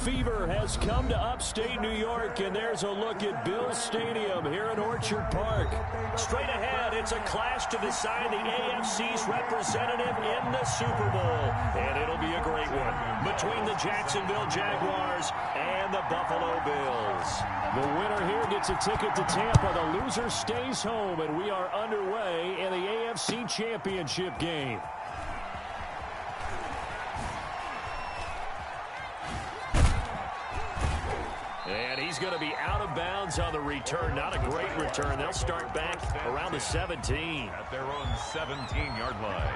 fever has come to upstate New York, and there's a look at Bills Stadium here in Orchard Park. Straight ahead, it's a clash to decide the AFC's representative in the Super Bowl, and it'll be a great one between the Jacksonville Jaguars and the Buffalo Bills. The winner here gets a ticket to Tampa. The loser stays home, and we are underway in the AFC Championship game. And he's going to be out of bounds on the return. Not a great return. They'll start back around the 17. At their own 17-yard line.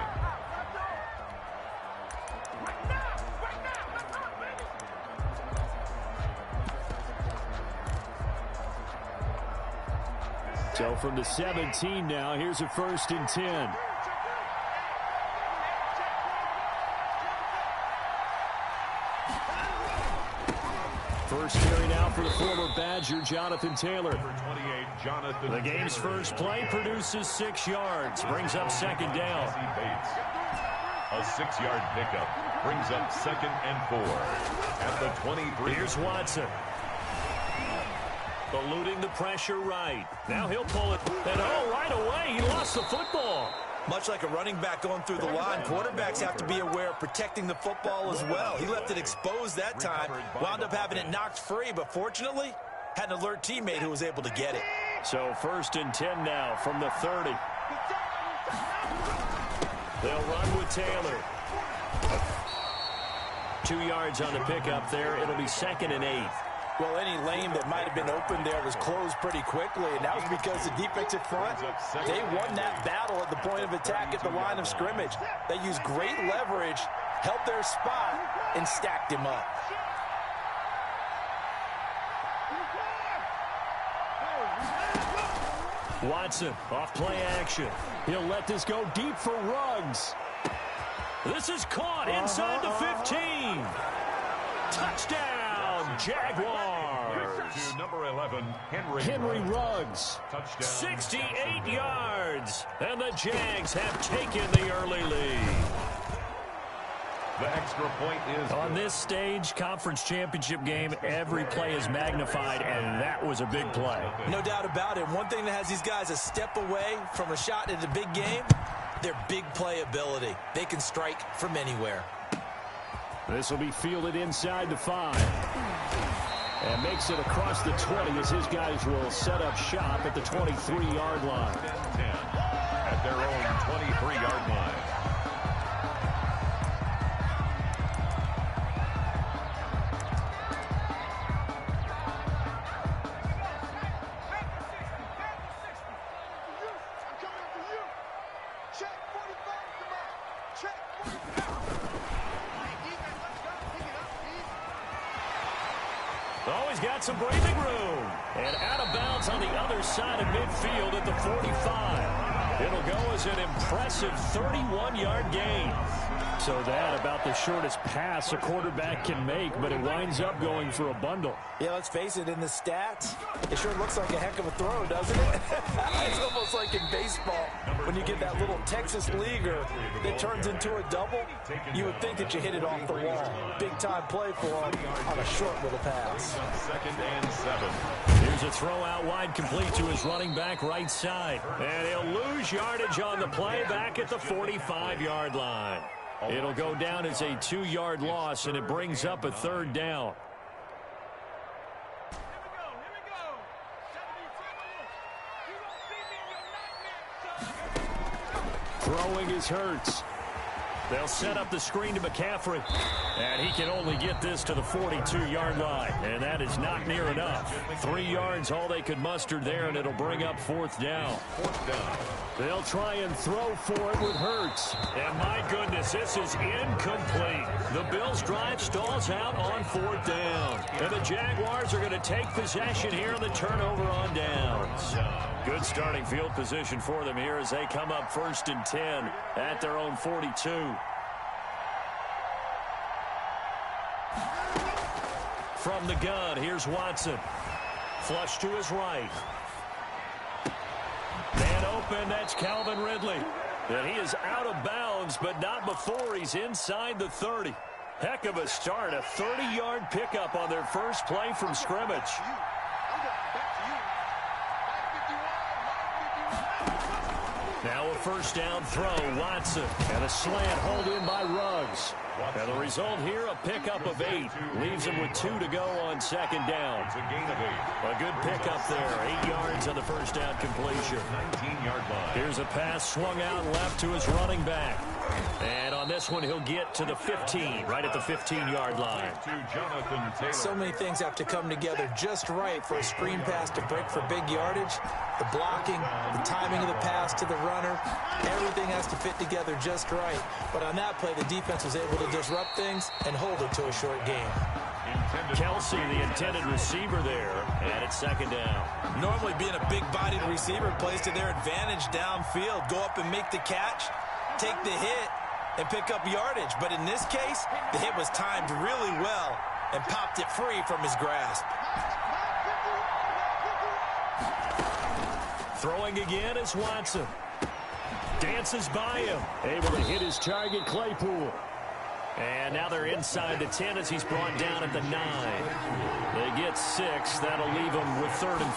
So from the 17 now, here's a 1st and 10. First carry now for the former Badger, Jonathan Taylor. The game's first play produces 6 yards, brings up 2nd down. A 6-yard pickup brings up 2nd and 4 at the 23. Here's Watson. Eluding the pressure right. Now he'll pull it. And right away, he lost the football. Much like a running back going through the line, quarterbacks have to be aware of protecting the football as well. He left it exposed that time, wound up having it knocked free, but fortunately, had an alert teammate who was able to get it. So 1st and 10 now from the 30. They'll run with Taylor. 2 yards on the pickup there. It'll be 2nd and 8. Well, any lane that might have been open there was closed pretty quickly, and that was because the defensive front, they won that battle at the point of attack at the line of scrimmage. They used great leverage, held their spot, and stacked him up. Watson off play action. He'll let this go deep for Ruggs. This is caught inside the 15. Touchdown, Jaguars. To number 11, Henry Ruggs. Touchdown. 68 yards. And the Jags have taken the early lead. The extra point is on this stage, conference championship game, every play is magnified, and that was a big play. No doubt about it. One thing that has these guys a step away from a shot at a big game, their big play ability. They can strike from anywhere. This will be fielded inside the 5. And makes it across the 20 as his guys will set up shop at the 23-yard line. 10 at their own 23-yard line. Always got some breathing room. And out of bounds on the other side of midfield at the 45. It'll go as an impressive 31-yard gain. So that about the shortest pass a quarterback can make, but it winds up going for a bundle. Yeah, let's face it, in the stats, it sure looks like a heck of a throw, doesn't it? It's almost like in baseball, when you get that little Texas leaguer that turns into a double, you would think that you hit it off the wall. Big-time play for him on a short little pass. 2nd and 7. Here's a throw out wide, complete to his running back right side. And he'll lose yardage on the play back at the 45-yard line. It'll go down as a 2-yard loss, and it brings up a 3rd down. Throwing is Hurts. They'll set up the screen to McCaffrey. And he can only get this to the 42-yard line. And that is not near enough. 3 yards, all they could muster there, and it'll bring up 4th down. They'll try and throw for it with Hurts. And my goodness, this is incomplete. The Bills' drive stalls out on 4th down. And the Jaguars are going to take possession here on the turnover on downs. Good starting field position for them here as they come up 1st and 10 at their own 42. From the gun, here's Watson. Flush to his right. Man open, that's Calvin Ridley. And he is out of bounds, but not before he's inside the 30. Heck of a start, a 30-yard pickup on their first play from scrimmage. Now a first down throw, Watson, and a slant hauled in by Ruggs. And the result here, a pickup of 8. Leaves him with 2 to go on second down. It's a gain of 8. A good pickup there, 8 yards on the first down completion. 19-yard line. Here's a pass swung out left to his running back. And on this one, he'll get to the 15, right at the 15-yard line. To Jonathan Taylor. So many things have to come together just right for a screen pass to break for big yardage. The blocking, the timing of the pass to the runner, everything has to fit together just right. But on that play, the defense was able to disrupt things and hold it to a short game. Kelsey, the intended receiver there, and it's second down. Normally being a big-bodied receiver plays to their advantage downfield. Go up and make the catch, take the hit, and pick up yardage. But in this case, the hit was timed really well and popped it free from his grasp. Throwing again is Watson. Dances by him. Able to hit his target, Claypool. And now they're inside the 10 as he's brought down at the 9. They get 6. That'll leave them with 3rd and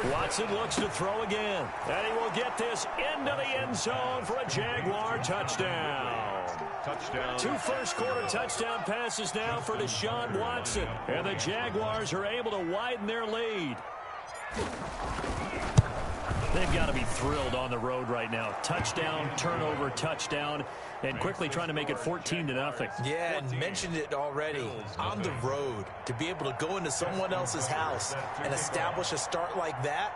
4. Watson looks to throw again. And he will get this into the end zone for a Jaguar touchdown. Touchdown. 2 first-quarter touchdown passes now for Deshaun Watson. And the Jaguars are able to widen their lead. They've got to be thrilled on the road right now. Touchdown, turnover, touchdown, and quickly trying to make it 14-0. Yeah, and mentioned it already. On the road, to be able to go into someone else's house and establish a start like that,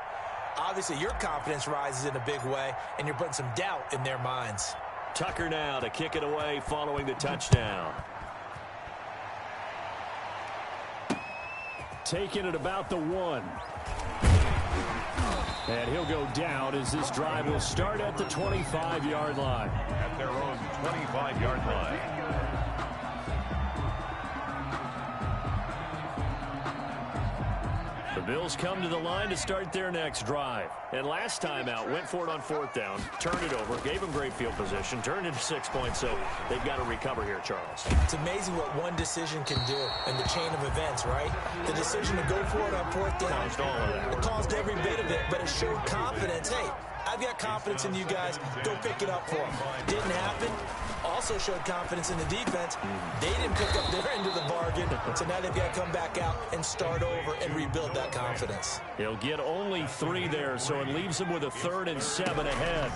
obviously your confidence rises in a big way, and you're putting some doubt in their minds. Tucker now to kick it away following the touchdown. Taking it about the 1. And he'll go down as this drive will start at the 25-yard line. At their own 25-yard line. The Bills come to the line to start their next drive. And last time out, went for it on 4th down, turned it over, gave them great field position, turned into 6 points, so they've got to recover here, Charles. It's amazing what one decision can do in the chain of events, right? The decision to go for it on 4th down, Caused all of that. it caused every bit of it, but it showed confidence. Hey, I've got confidence in you guys. Go pick it up for them. Didn't happen. Also showed confidence in the defense. They didn't pick up their end of the bargain, so now they've got to come back out and start over and rebuild that confidence. He'll get only 3 there, so it leaves him with a 3rd and 7 ahead.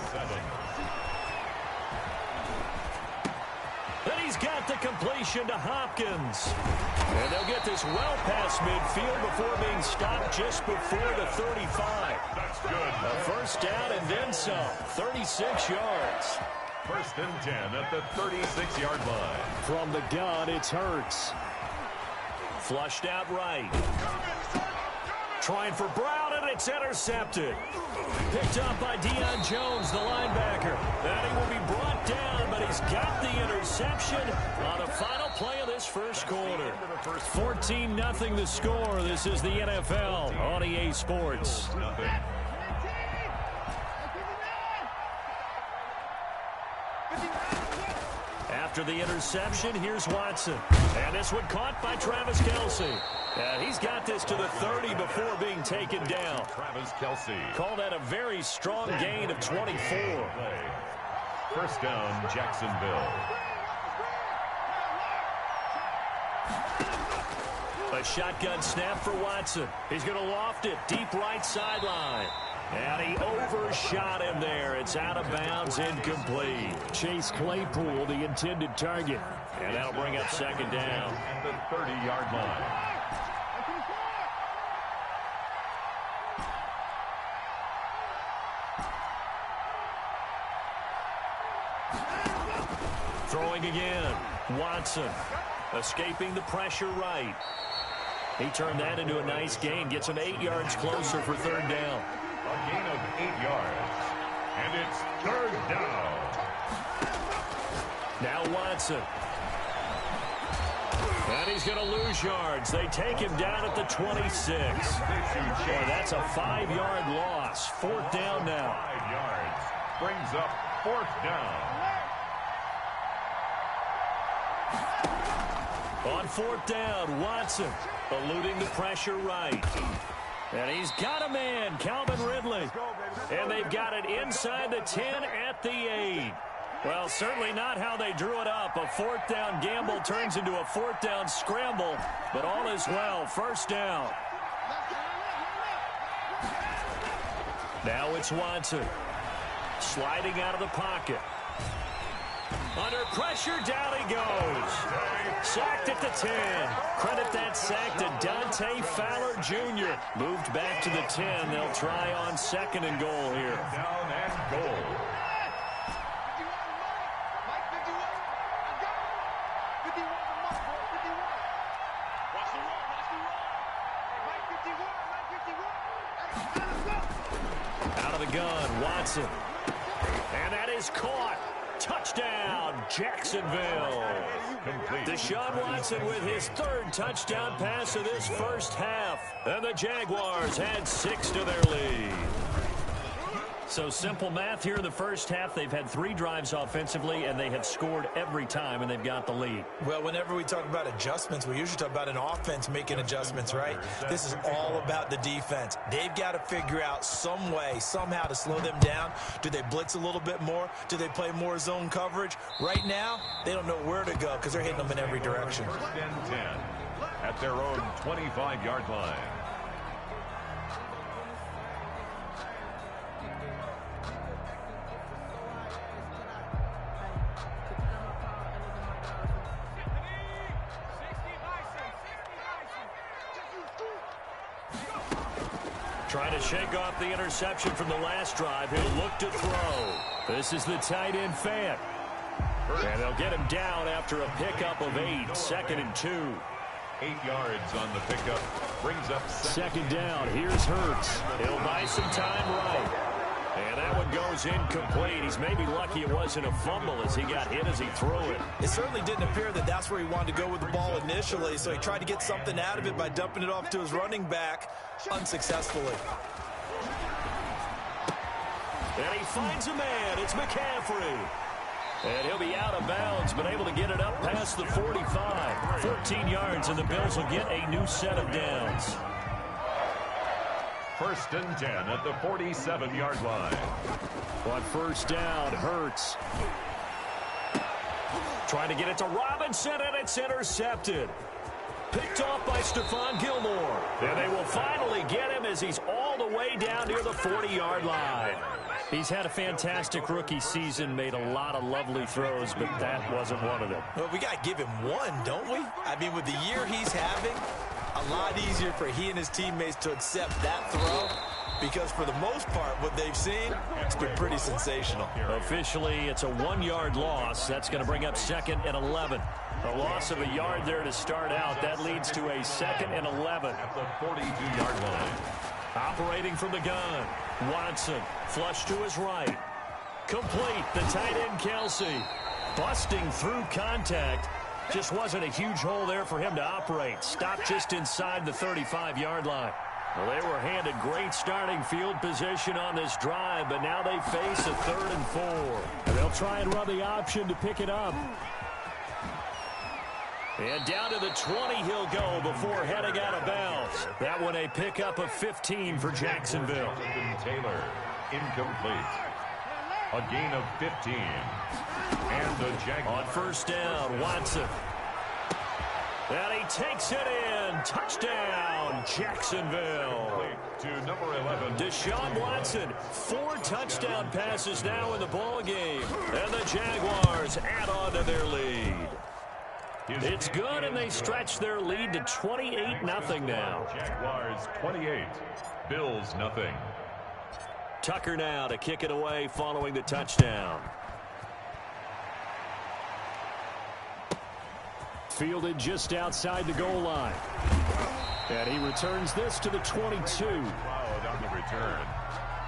Then he's got the completion to Hopkins. And they'll get this well past midfield before being stopped just before the 35. That's good. A first down and then some. 36 yards. 1st and 10 at the 36-yard line. From the gun, it's Hurts. Flushed out right. Trying for Brown, and it's intercepted. Picked up by Deion Jones, the linebacker. And he will be brought down, but he's got the interception on the final play of this first quarter. 14-0 the score. This is the NFL on EA Sports. After the interception, here's Watson. And this one caught by Travis Kelce. And he's got this to the 30 before being taken down. Travis Kelce. Call that a very strong gain of 24. First down, Jacksonville. A shotgun snap for Watson. He's going to loft it deep right sideline. And he overshot him there. It's out of bounds, incomplete. Chase Claypool, the intended target. And that'll bring up second down. At the 30-yard line. Throwing again. Watson escaping the pressure right. He turned that into a nice gain. Gets him 8 yards closer for 3rd down. A gain of 8 yards. And it's 3rd down. Now Watson. And he's going to lose yards. They take him down at the 26. Boy, that's a 5-yard loss. 4th down now. 5 yards. Brings up 4th down. On fourth down, Watson eluding the pressure right. And he's got a man, Calvin Ridley. And they've got it inside the 10 at the 8. Well, certainly not how they drew it up. A fourth down gamble turns into a fourth down scramble, but all is well. First down. Now it's Watson. Sliding out of the pocket. Under pressure, down he goes. Sacked at the 10. Credit that sack to Dante Fowler Jr. Moved back to the 10. They'll try on second and goal here. Down and goal. Out of the gun, Watson. And that is caught. Touchdown, Jacksonville. Complete. Deshaun Watson with his third touchdown pass of this first half. And the Jaguars add 6 to their lead. So simple math here in the first half. They've had 3 drives offensively, and they have scored every time, and they've got the lead. Well, whenever we talk about adjustments, we usually talk about an offense making adjustments, right? This is all about the defense. They've got to figure out some way, somehow to slow them down. Do they blitz a little bit more? Do they play more zone coverage? Right now, they don't know where to go because they're hitting them in every direction. First and 10 at their own 25-yard line. Trying to shake off the interception from the last drive. He'll look to throw. This is the tight end, Fant. And they'll get him down after a pickup of 8. Second and 2. 8 yards on the pickup. Brings up second down. Here's Hurts. He'll buy some time right. And that one goes incomplete. He's maybe lucky it wasn't a fumble as he got hit as he threw it. It certainly didn't appear that that's where he wanted to go with the ball initially, so he tried to get something out of it by dumping it off to his running back unsuccessfully. And he finds a man. It's McCaffrey. And he'll be out of bounds, but able to get it up past the 45. 14 yards, and the Bills will get a new set of downs. First and 10 at the 47-yard line. On first down, Hurts. Trying to get it to Robinson, and it's intercepted. Picked off by Stephon Gilmore. And they will finally get him as he's all the way down near the 40-yard line. He's had a fantastic rookie season, made a lot of lovely throws, but that wasn't one of them. Well, we got to give him one, don't we? I mean, with the year he's having, a lot easier for he and his teammates to accept that throw because for the most part, what they've seen, it's been pretty sensational. Officially, it's a 1-yard loss. That's going to bring up second and 11. A loss of a yard there to start out. That leads to a second and 11. At the 42-yard line. Operating from the gun. Watson, flush to his right. Complete, the tight end Kelsey. Busting through contact. Just wasn't a huge hole there for him to operate. Stopped just inside the 35-yard line. Well, they were handed great starting field position on this drive, but now they face a 3rd and 4. And they'll try and run the option to pick it up. And down to the 20 he'll go before heading out of bounds. That one a pickup of 15 for Jacksonville. Taylor, incomplete. A gain of 15. And the Jaguars. On first down, Watson. And he takes it in. Touchdown, Jacksonville. To number 11. Deshaun Watson, 4 touchdown passes now in the ball game. And the Jaguars add on to their lead. It's good, and they stretch their lead to 28-0 now. Jaguars 28, Bills nothing. Tucker now to kick it away following the touchdown. Fielded just outside the goal line. And he returns this to the 22. Followed on the return.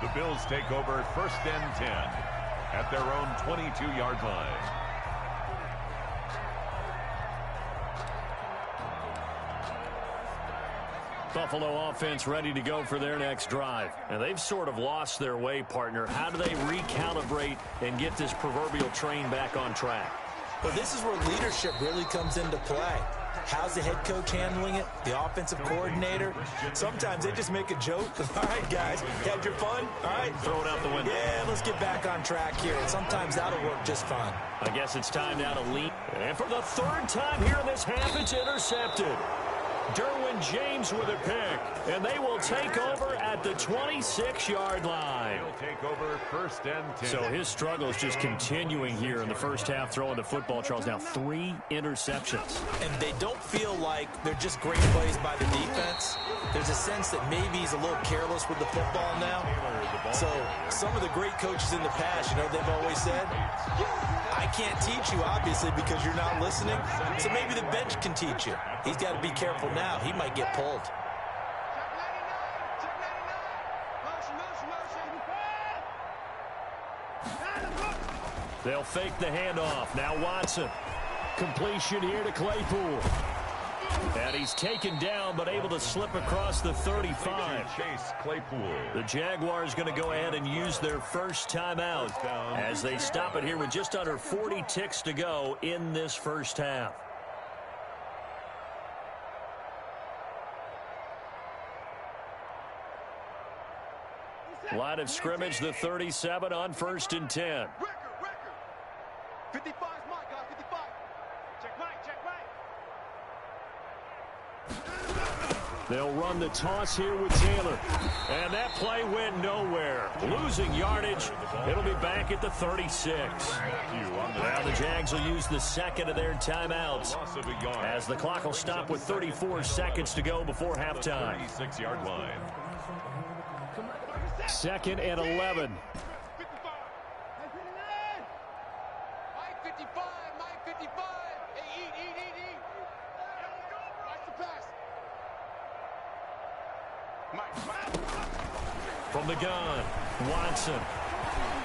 The Bills take over first and 10 at their own 22-yard line. Buffalo offense ready to go for their next drive. And they've sort of lost their way, partner. How do they recalibrate and get this proverbial train back on track? Well, this is where leadership really comes into play. How's the head coach handling it? The offensive coordinator? Sometimes they just make a joke. All right, guys, you had your fun? All right. Throw it out the window. Yeah, let's get back on track here. And sometimes that'll work just fine. I guess it's time now to lead. And for the third time here in this half, it's intercepted. Derwin James with a pick, and they will take over at the 26-yard line. He'll take over first and 10. So his struggle is just continuing here in the first half, throwing the football. Charles, now 3 interceptions. And they don't feel like they're just great plays by the defense. There's a sense that maybe he's a little careless with the football now. So some of the great coaches in the past, you know, they've always said, I can't teach you, obviously, because you're not listening. So maybe the bench can teach you. He's got to be careful now. He might get pulled. They'll fake the handoff. Now Watson. Completion here to Claypool. And he's taken down, but able to slip across the 35. Chase Claypool. The Jaguars going to go ahead and use their first timeout as they stop it here with just under 40 ticks to go in this first half. Line of scrimmage, the 37 on 1st and 10. 55 is my guy, 55. Check right, check right. They'll run the toss here with Taylor. And that play went nowhere. Losing yardage. It'll be back at the 36. Now the Jags will use the second of their timeouts as the clock will stop with 34 seconds to go before halftime. 36-yard line. 2nd and 11. 55. Mike 55, Mike 55. Hey, eat. Watch the pass. Mike. From the gun, Watson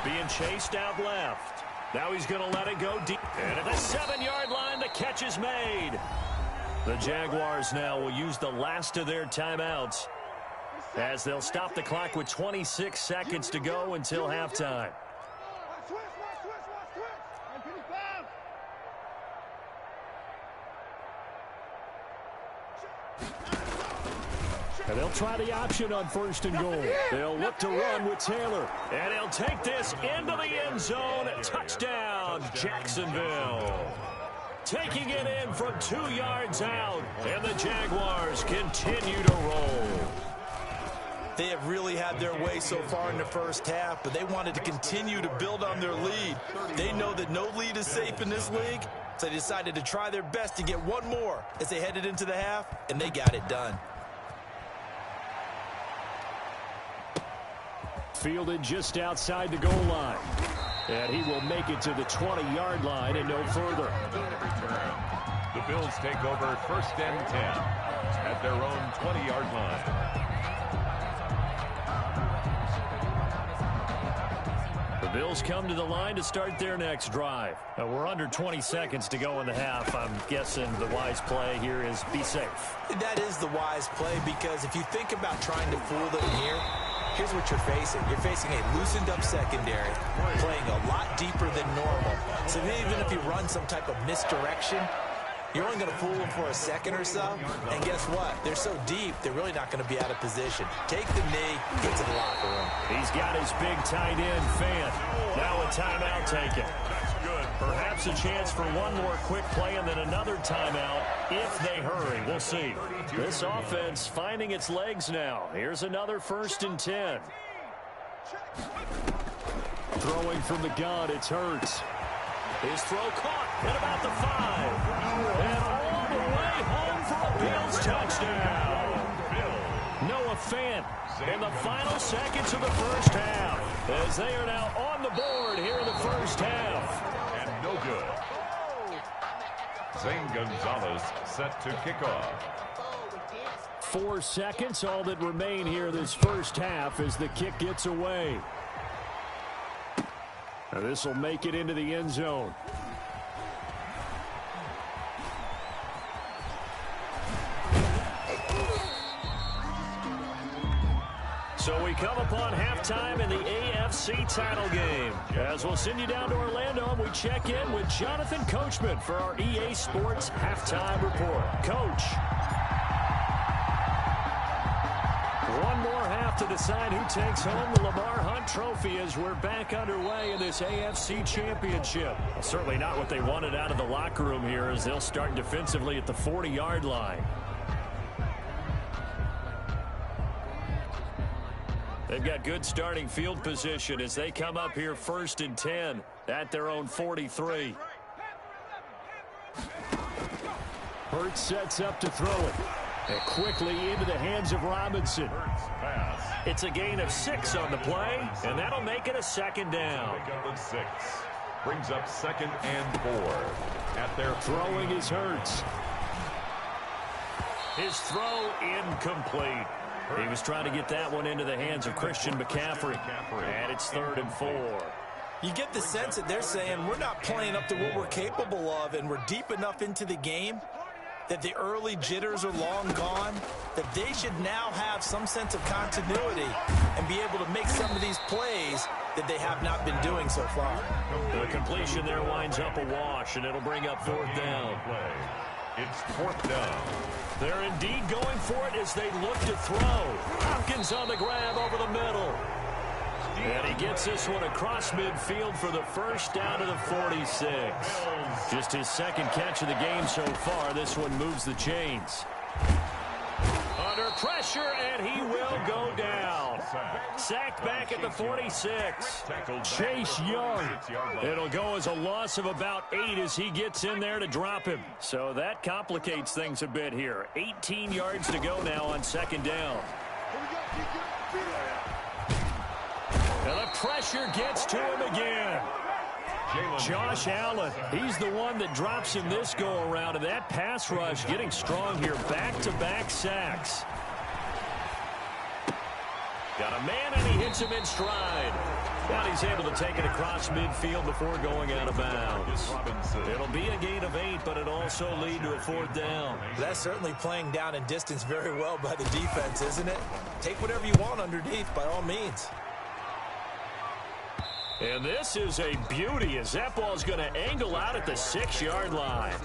being chased out left. Now he's going to let it go deep. And at the 7-yard line, the catch is made. The Jaguars now will use the last of their timeouts as they'll stop the clock with 26 seconds to go until halftime. Switch. 55. And they'll try the option on 1st and goal. They'll look to run with Taylor. And he'll take this into the end zone. Touchdown, Jacksonville. Taking it in from 2 yards out. And the Jaguars continue to roll. They have really had their way so far in the first half, but they wanted to continue to build on their lead. They know that no lead is safe in this league, so they decided to try their best to get one more as they headed into the half, and they got it done. Fielded just outside the goal line. And he will make it to the 20-yard line and no further. The Bills take over 1st and 10 at their own 20-yard line. The Bills come to the line to start their next drive. We're under 20 seconds to go in the half. I'm guessing the wise play here is be safe. That is the wise play, because if you think about trying to fool them here, here's what you're facing. You're facing a loosened up secondary, playing a lot deeper than normal. So even if you run some type of misdirection, you're only going to fool them for a second or so. And guess what? They're so deep, they're really not going to be out of position. Take the knee, get to the locker room. He's got his big tight end, Fant. Now a timeout taken. Perhaps a chance for one more quick play and then another timeout if they hurry. We'll see. This offense finding its legs now. Here's another 1st and 10. Throwing from the gun, it's Hurts. His throw caught at about the 5. And all the way home for a Bills touchdown. Noah Fant in the final seconds of the first half, as they are now on the board here in the first half. And no good. Zane Gonzalez set to kick off. 4 seconds, all that remain here this first half as the kick gets away. Now this will make it into the end zone. So we come upon halftime in the AFC title game. As we'll send you down to Orlando, we check in with Jonathan Coachman for our EA Sports Halftime Report. Coach. One more half to decide who takes home the Lamar Hunt Trophy as we're back underway in this AFC Championship. Certainly not what they wanted out of the locker room here as they'll start defensively at the 40-yard line. They've got good starting field position as they come up here 1st and 10 at their own 43. Hurts sets up to throw it. And quickly into the hands of Robinson. It's a gain of 6 on the play, and that'll make it a 2nd down. Brings up 2nd and 4 at their throwing is Hurts. His throw incomplete. He was trying to get that one into the hands of Christian McCaffrey. And it's 3rd and 4. You get the sense that they're saying we're not playing up to what we're capable of, and we're deep enough into the game that the early jitters are long gone, that they should now have some sense of continuity and be able to make some of these plays that they have not been doing so far. The completion there winds up a wash, and it'll bring up 4th down. It's 4th down. They're indeed going for it as they look to throw. Hopkins on the grab over the middle. And he gets this one across midfield for the 1st down to the 46. Just his 2nd catch of the game so far. This one moves the chains. Under pressure, and he will go down. Sacked back at the 46. Chase Young. It'll go as a loss of about 8 as he gets in there to drop him. So that complicates things a bit here. 18 yards to go now on 2nd down. And the pressure gets to him again. Josh Allen, he's the one that drops him this go-around, and that pass rush getting strong here. Back-to-back sacks. Got a man, and he hits him in stride. Now he's able to take it across midfield before going out of bounds. It'll be a gain of 8, but it'll also lead to a 4th down. That's certainly playing down in distance very well by the defense, isn't it? Take whatever you want underneath, by all means. And this is a beauty as that ball's going to angle out at the 6-yard line.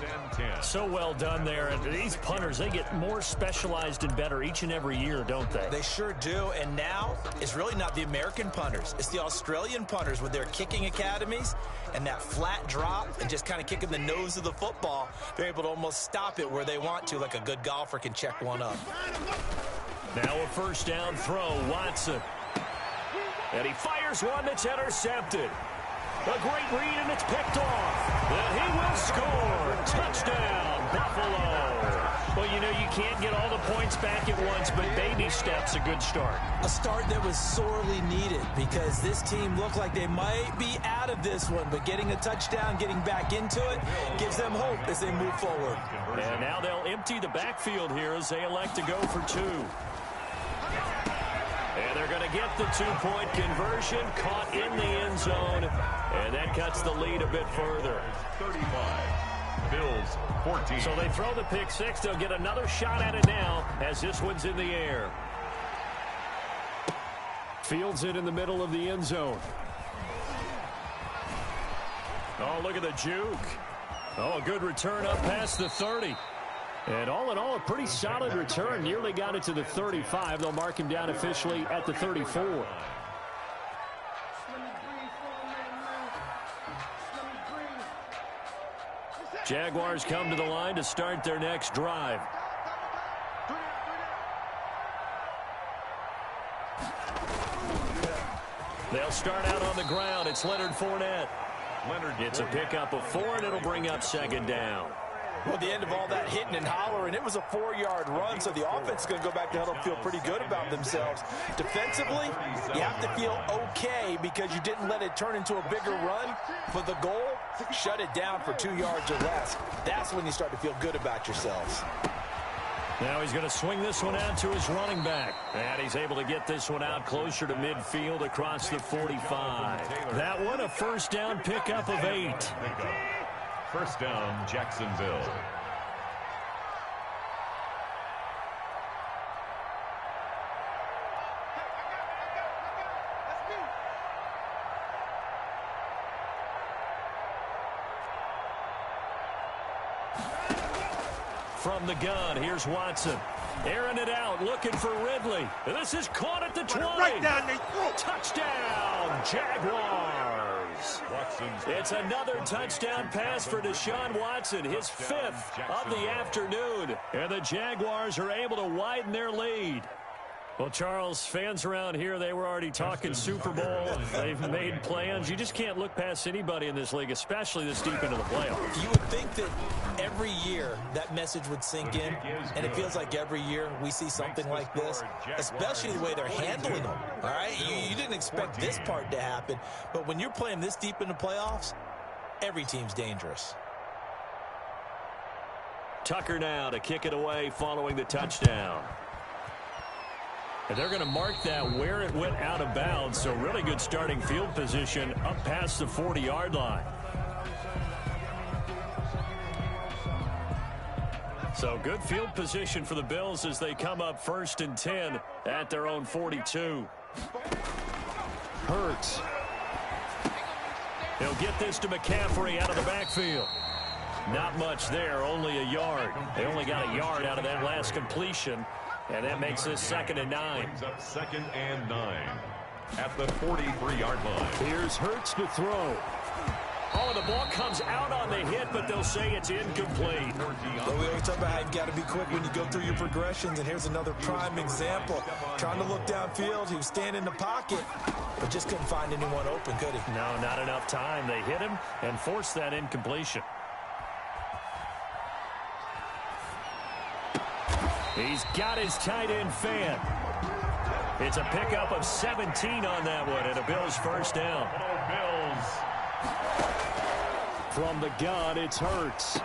So well done there. And these punters, they get more specialized and better each and every year, don't they? They sure do. And now it's really not the American punters. It's the Australian punters with their kicking academies and that flat drop and just kind of kicking the nose of the football. They're able to almost stop it where they want to, like a good golfer can check one up. Now a 1st down throw, Watson. And he fires one that's intercepted. A great read, and it's picked off. And he will score. Touchdown, Buffalo. Well, you know, you can't get all the points back at once, but baby steps, a good start. A start that was sorely needed because this team looked like they might be out of this one, but getting a touchdown, getting back into it, gives them hope as they move forward. And now they'll empty the backfield here as they elect to go for 2. And they're going to get the 2-point conversion, caught in the end zone, and that cuts the lead a bit further. 35, Bills 14. So they throw the pick 6. They'll get another shot at it now as this one's in the air. Fields it in the middle of the end zone. Oh, look at the juke. Oh, a good return up past the 30. And all in all, a pretty solid return. Nearly got it to the 35. They'll mark him down officially at the 34. Jaguars come to the line to start their next drive. They'll start out on the ground. It's Leonard Fournette. Leonard gets a pickup of 4, and it'll bring up 2nd down. Well, at the end of all that hitting and hollering, it was a 4-yard run, so the offense is going to go back to huddle and feel pretty good about themselves. Defensively, you have to feel okay because you didn't let it turn into a bigger run. But the goal, shut it down for 2 yards or less. That's when you start to feel good about yourselves. Now he's going to swing this one out to his running back. And he's able to get this one out closer to midfield across the 45. That one, a 1st down pickup of 8. 1st down, Jacksonville. from the gun. Here's Watson. Airing it out, looking for Ridley. This is caught at the 20. Right down their throat. Touchdown, Jaguars. It's another touchdown pass for Deshaun Watson, his 5th of the afternoon. And the Jaguars are able to widen their lead. Well, Charles, fans around here, they were already talking Super Bowl. They've made plans. You just can't look past anybody in this league, especially this deep into the playoffs. You would think that every year that message would sink in, and it feels like every year we see something like this, especially the way they're handling them. All right, you didn't expect this part to happen, but when you're playing this deep into playoffs, every team's dangerous. Tucker now to kick it away following the touchdown. And they're going to mark that where it went out of bounds, so really good starting field position up past the 40-yard line. So good field position for the Bills as they come up 1st and 10 at their own 42. Hurts. He'll get this to McCaffrey out of the backfield. Not much there, only a yard. They only got a yard out of that last completion. And that makes this 2nd and 9. Brings up 2nd and 9 at the 43-yard line. Here's Hurts to throw. Oh, the ball comes out on the hit, but they'll say it's incomplete. Well, we always talk about how you've got to be quick when you go through your progressions, and here's another prime example. Trying to look downfield, he was standing in the pocket, but just couldn't find anyone open, could he? No, not enough time. They hit him and forced that incompletion. He's got his tight end fan. It's a pickup of 17 on that one and a Bills 1st down. Bills. From the gun, it's Hurts.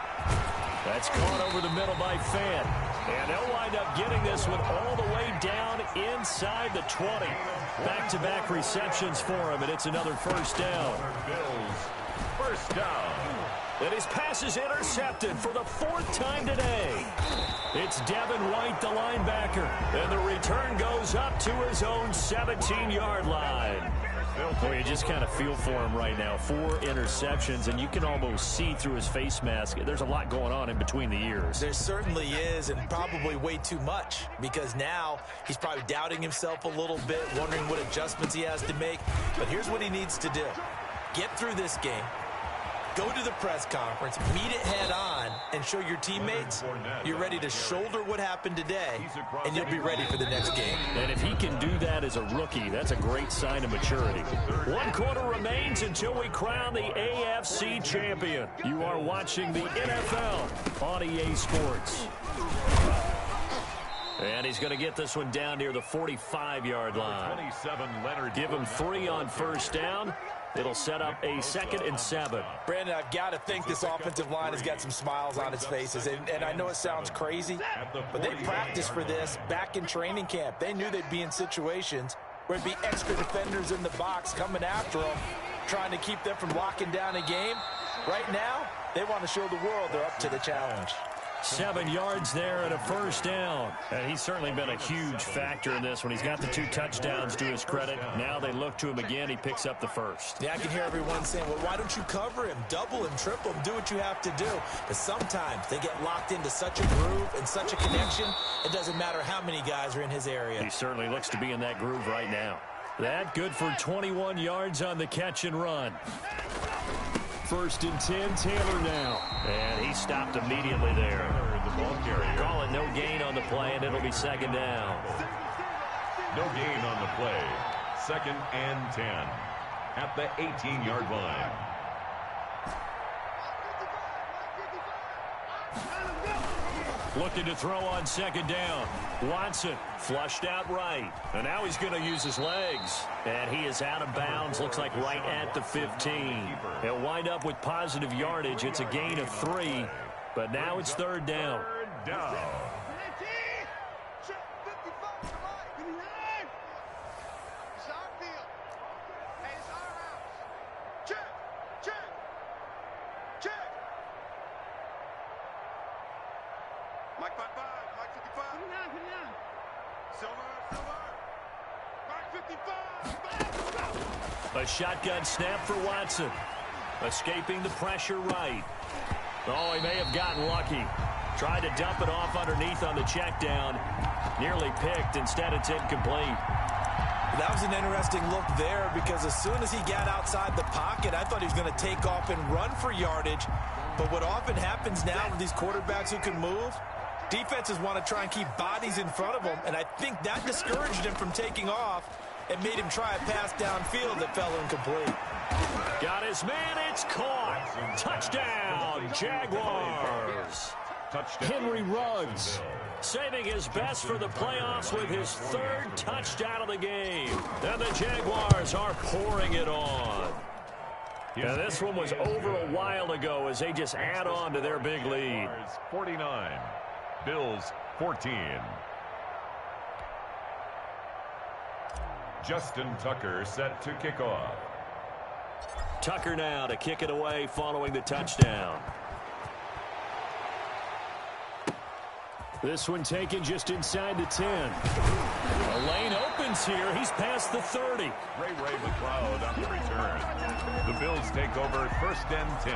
That's caught over the middle by Fan. And they'll wind up getting this one all the way down inside the 20. Back-to-back receptions for him, and it's another 1st down. Bills 1st down. And his pass is intercepted for the 4th time today. It's Devin White, the linebacker. And the return goes up to his own 17-yard line. Boy, you just kind of feel for him right now. 4 interceptions, and you can almost see through his face mask. There's a lot going on in between the ears. There certainly is, and probably way too much, because now he's probably doubting himself a little bit, wondering what adjustments he has to make. But here's what he needs to do. Get through this game. Go to the press conference, meet it head on, and show your teammates you're ready to shoulder what happened today, and you'll be ready for the next game. And if he can do that as a rookie, that's a great sign of maturity. 1 quarter remains until we crown the AFC champion. You are watching the NFL on EA Sports. And he's going to get this one down near the 45-yard line. 27, Leonard. Give him 3 on 1st down. It'll set up a 2nd and 7. Brandon, I've got to think this offensive line has got some smiles on its faces. And I know it sounds crazy, but they practiced for this back in training camp. They knew they'd be in situations where it'd be extra defenders in the box coming after them, trying to keep them from locking down a game. Right now, they want to show the world they're up to the challenge. 7 yards there and a 1st down. And he's certainly been a huge factor in this one. He's got the 2 touchdowns to his credit. Now they look to him again. He picks up the 1st. Yeah, I can hear everyone saying, well, why don't you cover him, double him, triple him, do what you have to do. But sometimes they get locked into such a groove and such a connection, it doesn't matter how many guys are in his area. He certainly looks to be in that groove right now. That good for 21 yards on the catch and run. 1st and 10, Taylor now. And he stopped immediately there. The ball carrier. Call it no gain on the play, and it'll be 2nd down. No gain on the play. 2nd and 10 at the 18-yard line. Looking to throw on 2nd down. Watson flushed out right. And now he's going to use his legs. And he is out of bounds. Looks like right at the 15. He'll wind up with positive yardage. It's a gain of 3. But now it's 3rd down. 3rd down. Mike 55, Mike 55. Put it down. Silver. Mike 55. A shotgun snap for Watson. Escaping the pressure right. Oh, he may have gotten lucky. Tried to dump it off underneath on the check down. Nearly picked. Instead, it's incomplete. That was an interesting look there because as soon as he got outside the pocket, I thought he was going to take off and run for yardage. But what often happens now with these quarterbacks who can move, defenses want to try and keep bodies in front of them, and I think that discouraged him from taking off and made him try a pass downfield that fell incomplete. Got his man, it's caught. Touchdown, Jaguars. Henry Ruggs saving his best for the playoffs with his third touchdown of the game. And the Jaguars are pouring it on. Yeah, this one was over a while ago as they just add on to their big lead. 49, Bills 14. Justin Tucker set to kick off. Tucker now to kick it away following the touchdown. This one taken just inside the 10. The lane opens here. He's past the 30. Ray McLeod on the return. The Bills take over 1st and 10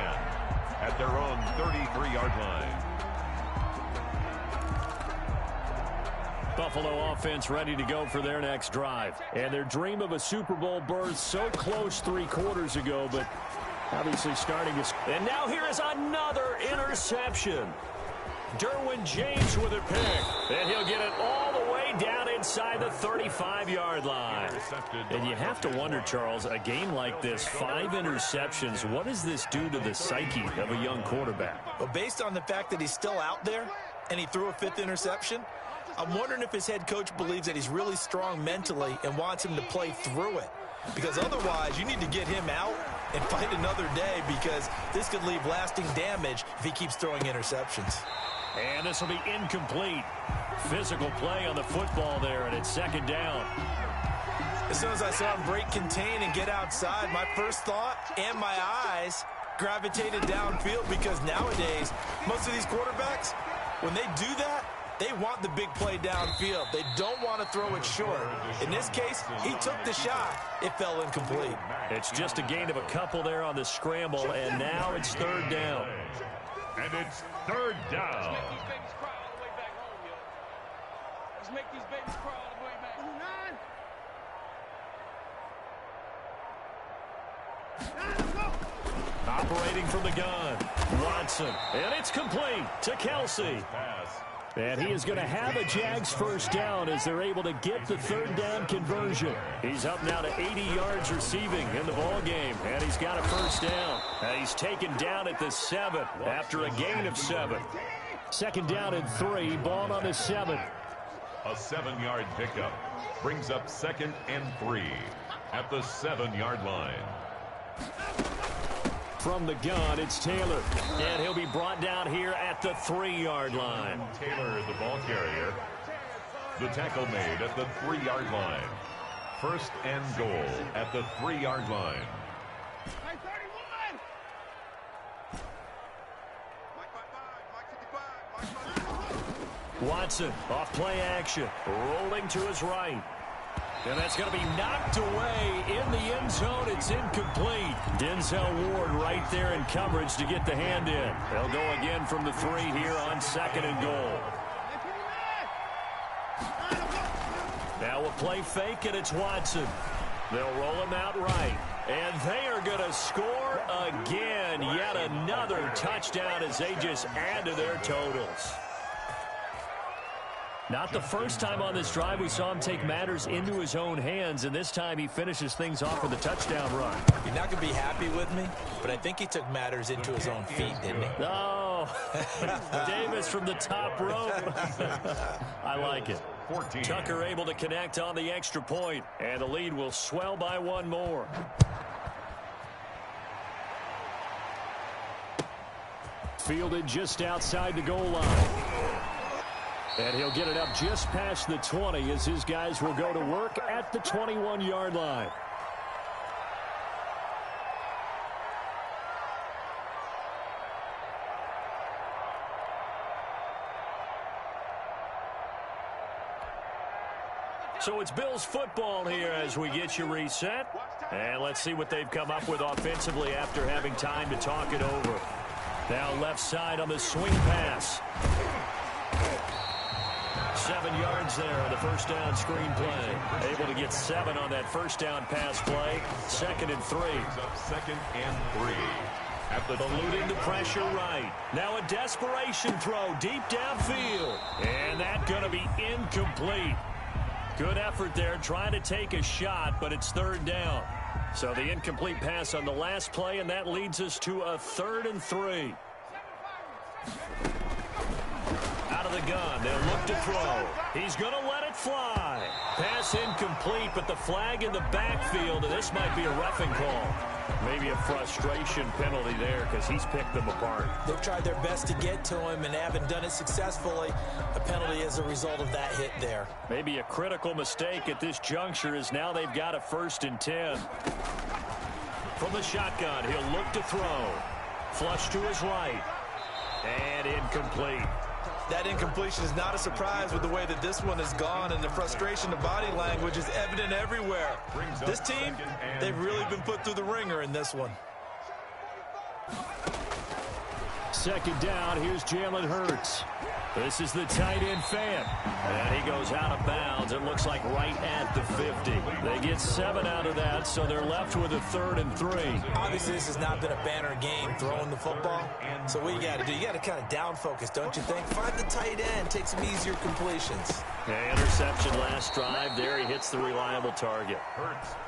at their own 33-yard line. Buffalo offense ready to go for their next drive. And their dream of a Super Bowl berth so close 3 quarters ago, but obviously starting to... And now here is another interception. Derwin James with a pick. And he'll get it all the way down inside the 35-yard line. And you have to wonder, Charles, a game like this, 5 interceptions, what does this do to the psyche of a young quarterback? Well, based on the fact that he's still out there and he threw a 5th interception, I'm wondering if his head coach believes that he's really strong mentally and wants him to play through it. Because otherwise, you need to get him out and fight another day because this could leave lasting damage if he keeps throwing interceptions. And this will be incomplete. Physical play on the football there, and it's 2nd down. As soon as I saw him break contain and get outside, my first thought and my eyes gravitated downfield because nowadays, most of these quarterbacks, when they do that, they want the big play downfield. They don't want to throw it short. In this case, he took the shot. It fell incomplete. It's just a gain of a couple there on the scramble, and now it's 3rd down. And it's 3rd down. Let's make these babies cry all the way back. Operating from the gun, Watson, and it's complete to Kelsey. And he is going to have a Jags 1st down as they're able to get the 3rd down conversion. He's up now to 80 yards receiving in the ball game, and he's got a 1st down. He's taken down at the 7 after a gain of 7. 2nd down and 3, ball on the 7. A 7-yard pickup brings up 2nd and 3 at the 7-yard line. From the gun, it's Taylor. And he'll be brought down here at the 3-yard line. Taylor, the ball carrier. The tackle made at the 3-yard line. 1st and goal at the 3-yard line. Watson off play action, rolling to his right. And that's going to be knocked away in the end zone. It's incomplete. Denzel Ward right there in coverage to get the hand in. They'll go again from the 3 here on 2nd and goal. Now a play fake, and it's Watson. They'll roll him out right. And they are going to score again. Yet another touchdown as they just add to their totals. Not the first time on this drive we saw him take matters into his own hands, and this time he finishes things off with a touchdown run. You're not going to be happy with me, but I think he took matters into his own feet, didn't he? Oh, Davis from the top rope. I like it. 14. Tucker able to connect on the extra point, and the lead will swell by 1 more. Fielded just outside the goal line. And he'll get it up just past the 20 as his guys will go to work at the 21-yard line. So it's Bills football here as we get you reset. And let's see what they've come up with offensively after having time to talk it over. Now left side on the swing pass. 7 yards there on the first down screen play. Able to get 7 on that first down pass play. 2nd and 3. Second and 3. At the eluding the pressure right. Now a desperation throw deep downfield. And that's going to be incomplete. Good effort there trying to take a shot, but it's 3rd down. So the incomplete pass on the last play, and that leads us to a 3rd and 3. Out of the gun, they'll look to throw. He's going to let it fly. Pass incomplete, but the flag in the backfield, and this might be a roughing call. Maybe a frustration penalty there because he's picked them apart. They've tried their best to get to him and haven't done it successfully. A penalty as a result of that hit there. Maybe a critical mistake at this juncture is now they've got a 1st and 10. From the shotgun, he'll look to throw. Flush to his right. And incomplete. That incompletion is not a surprise with the way that this one has gone, and the frustration, the body language is evident everywhere. This team, they've really been put through the ringer in this one. 2nd down, here's Jalen Hurts. This is the tight end fan. And he goes out of bounds. It looks like right at the 50. They get 7 out of that, so they're left with a 3rd and 3. Obviously, this has not been a banner game throwing the football. So what you got to do, you got to kind of down focus, don't you think? Find the tight end, take some easier completions. Yeah, interception last drive. There he hits the reliable target.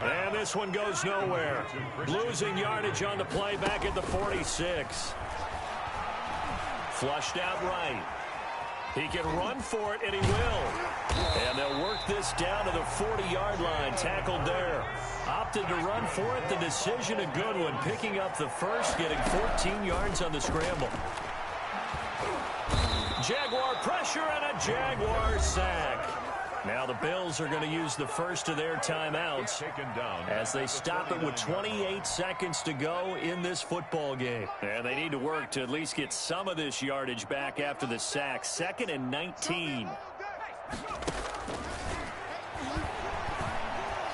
And this one goes nowhere. Losing yardage on the play back at the 46. Flushed out right. He can run for it, and he will. And they'll work this down to the 40-yard line. Tackled there. Opted to run for it. The decision a good one. Picking up the first, getting 14 yards on the scramble. Jaguar pressure and a Jaguar sack. Now the Bills are going to use the first of their timeouts as they stop it with 28 seconds to go in this football game. And they need to work to at least get some of this yardage back after the sack. 2nd and 19.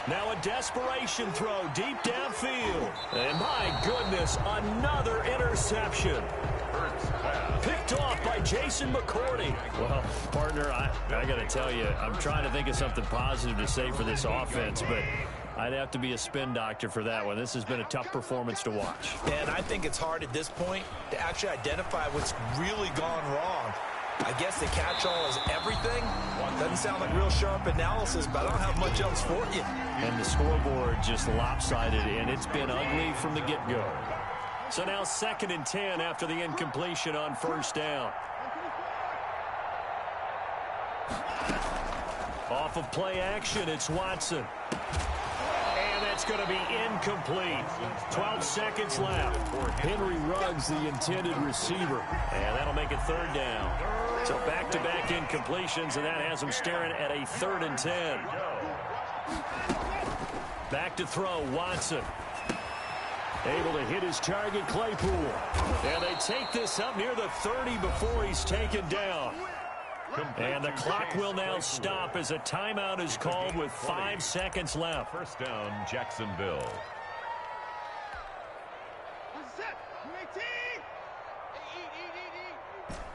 Now a desperation throw deep downfield. And my goodness, another interception. Picked off by Jason McCourty. Well, partner, I got to tell you, I'm trying to think of something positive to say for this offense, but I'd have to be a spin doctor for that one. This has been a tough performance to watch. And I think it's hard at this point to actually identify what's really gone wrong. I guess the catch-all is everything. Doesn't sound like real sharp analysis, but I don't have much else for you. And the scoreboard just lopsided, and it's been ugly from the get-go. So now 2nd and 10 after the incompletion on 1st down. Off of play action, it's Watson. And that's going to be incomplete. 12 seconds left. Henry Ruggs, the intended receiver. And that'll make it 3rd down. So back-to-back incompletions, and that has him staring at a 3rd and 10. Back to throw, Watson. Able to hit his target, Claypool. And they take this up near the 30 before he's taken down. And the clock will now stop as a timeout is called with 5 seconds left. 1st down, Jacksonville.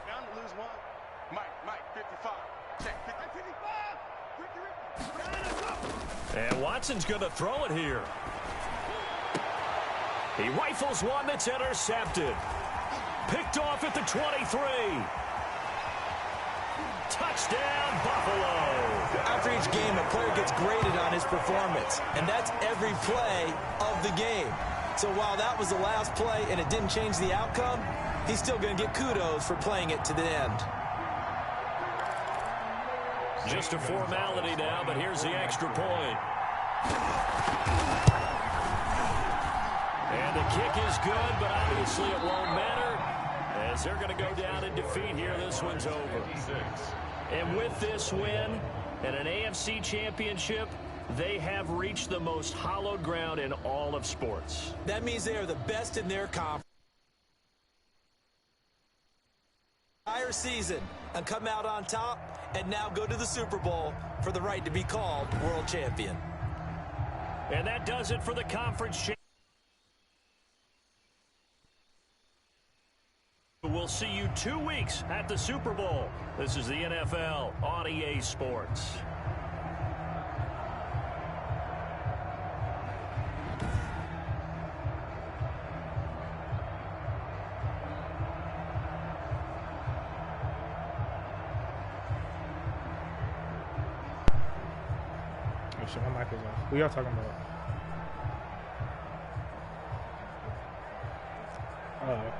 Down to lose one. Mike, 55. Check, 55. And Watson's going to throw it here. He rifles one that's intercepted. Picked off at the 23. Touchdown, Buffalo. After each game, a player gets graded on his performance, and that's every play of the game. So while that was the last play and it didn't change the outcome, he's still going to get kudos for playing it to the end. Just a formality now, but here's the extra point. And the kick is good, but obviously it won't matter as they're going to go down in defeat here. This one's over. And with this win and an AFC championship, they have reached the most hallowed ground in all of sports. That means they are the best in their conference. Entire season and come out on top and now go to the Super Bowl for the right to be called world champion. And that does it for the conference championship. We'll see you 2 weeks at the Super Bowl. This is the NFL on EA Sports. Oh shit, my mic is off. Who y'all talking about? Oh.